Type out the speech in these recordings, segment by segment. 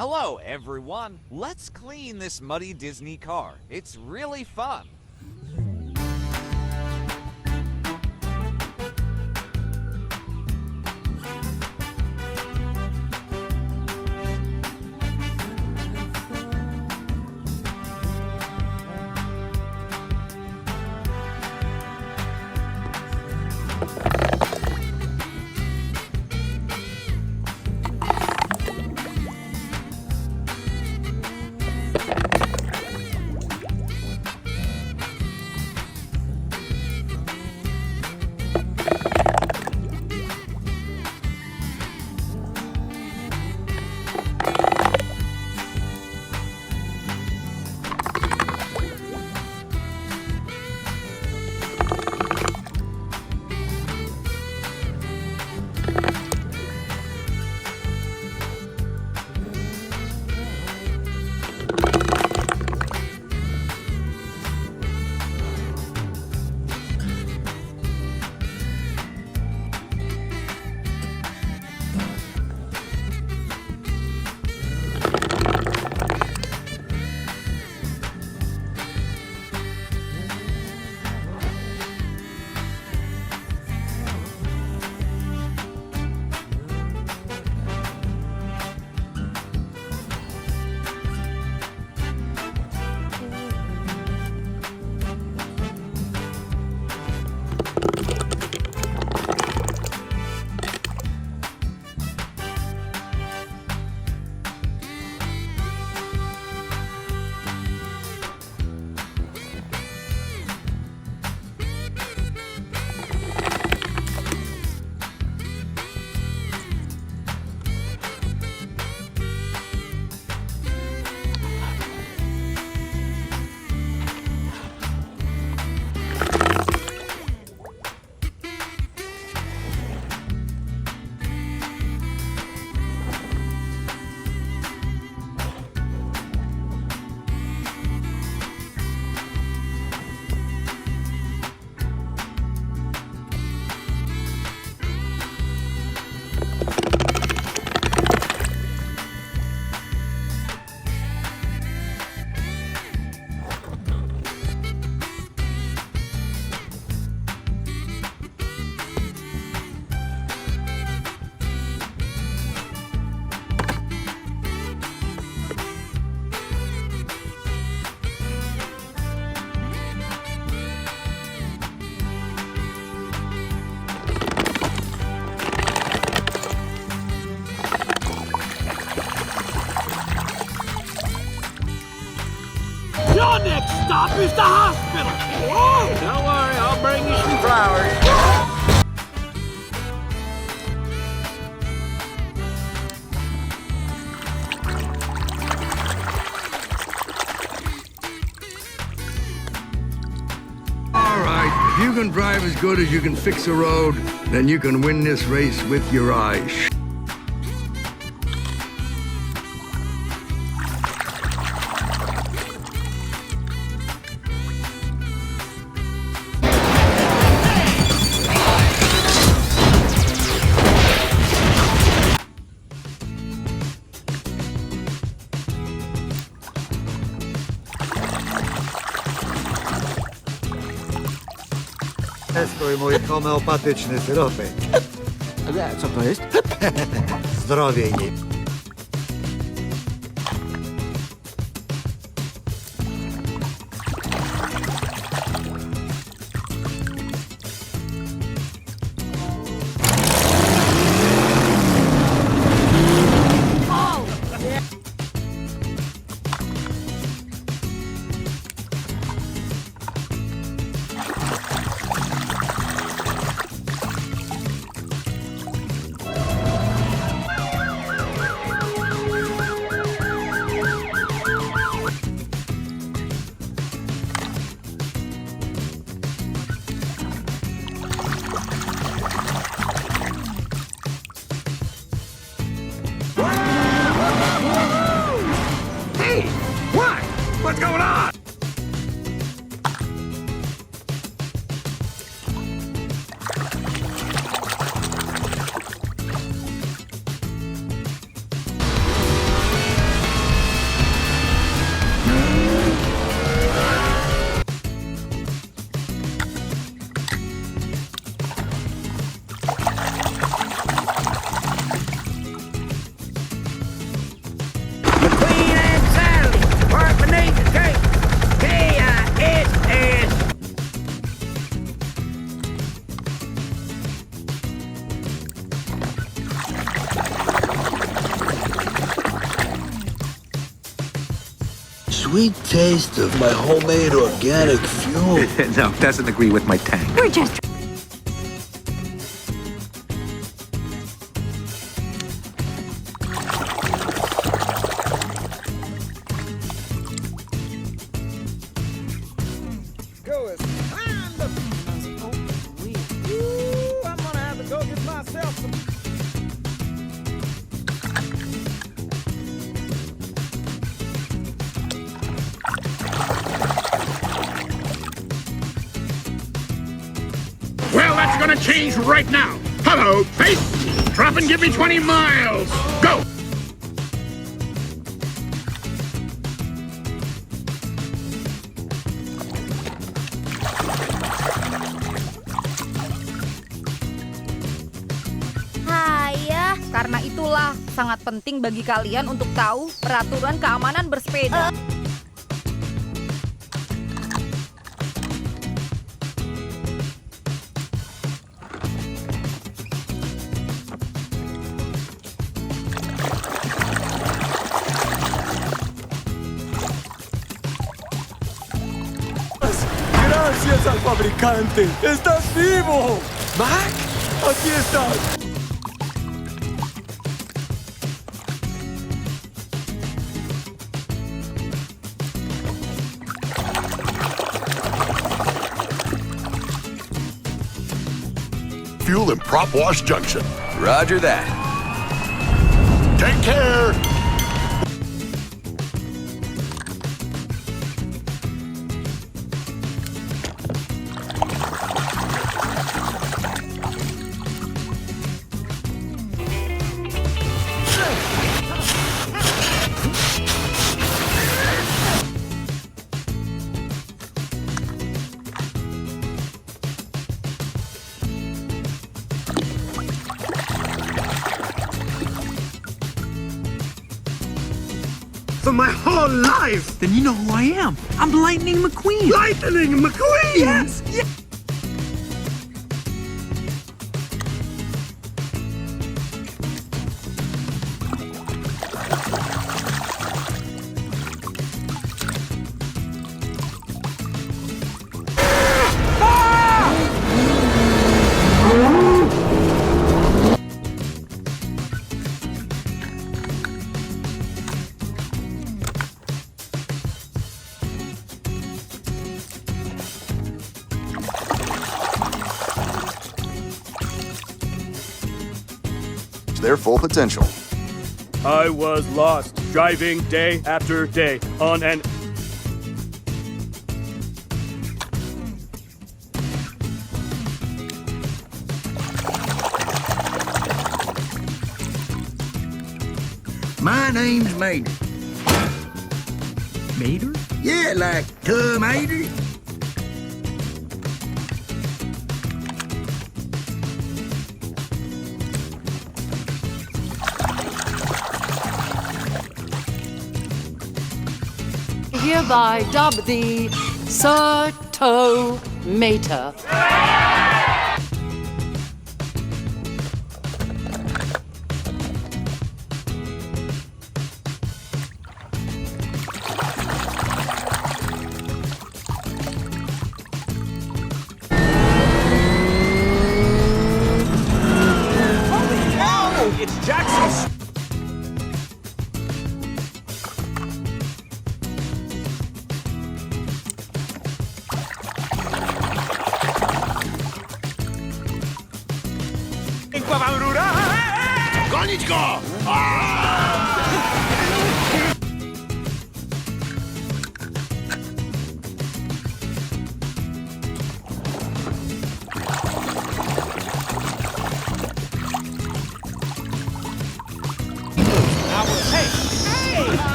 Hello, everyone. Let's clean this muddy Disney car. It's really fun. Your next stop is the hospital. Whoa! Don't worry, I'll bring you some flowers. All right, if you can drive as good as you can fix a road, then you can win this race with your eyes. Testuj mój homeopatyczny syropek. Co to jest? Zdrowie nim. sweet taste of my homemade organic fuel. No, doesn't agree with my tank. We're just Well, that's gonna change right now. Hello, face. Drop and give me 20 miles. Go. Hayah, karena itulah sangat penting bagi kalian untuk tahu peraturan keamanan bersepeda. Gracias al fabricante. ¡Estás vivo! Mac, aquí estás. Fuel and prop wash junction. Roger that. Take care. For my whole life! Then you know who I am. I'm Lightning McQueen. Lightning McQueen! Yes, yes. Their full potential. I was lost, driving day after day on an... My name's Mater. Mater? Yeah, like Tomater. Hereby dub thee Sir Tomater. It's Jackson's. Gonić go!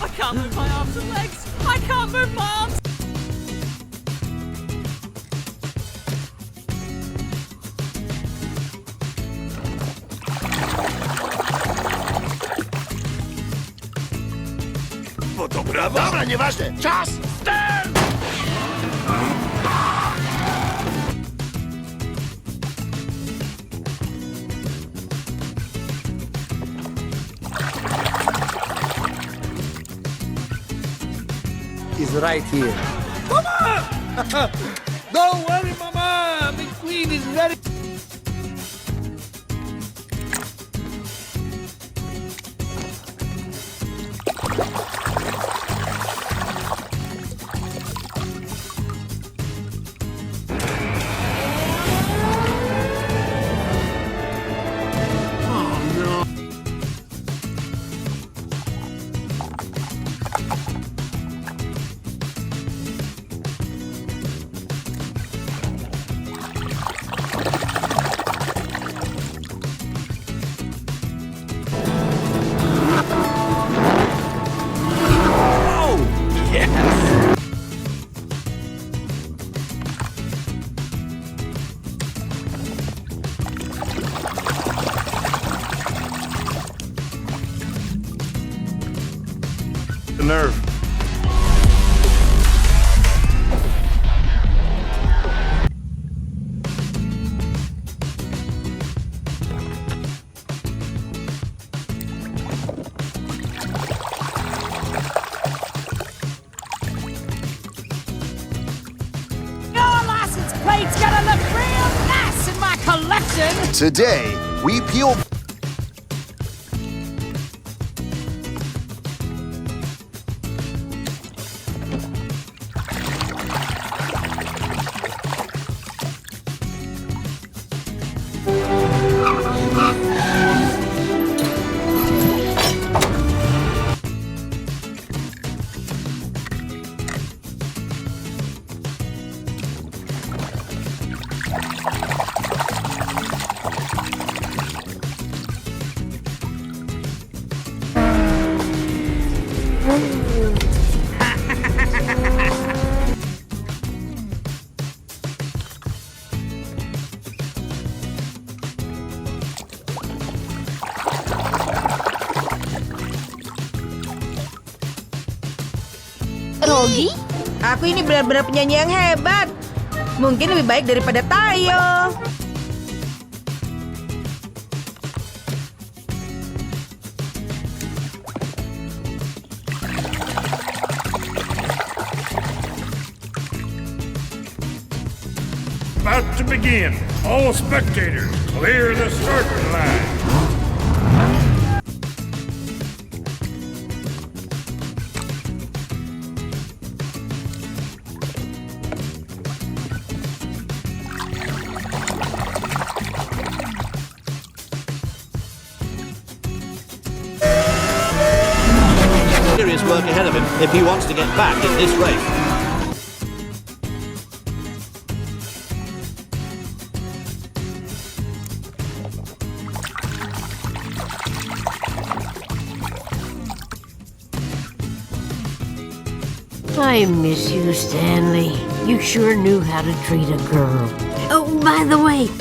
I can't move my arms and legs. I can't move my arms. Brawo! Dobra, nieważne! Czas! Start! Is right here. Don't worry, Mama! McQueen is ready! The nerve. Your license plate's gonna look real nice in my collection. Today, we peel Rogi? Aku ini benar-benar penyanyi yang hebat. Mungkin lebih baik daripada Tayo. About to begin. All spectators, clear the starting line. Serious work ahead of him if he wants to get back in this race. I miss you, Stanley. You sure knew how to treat a girl. Oh, by the way,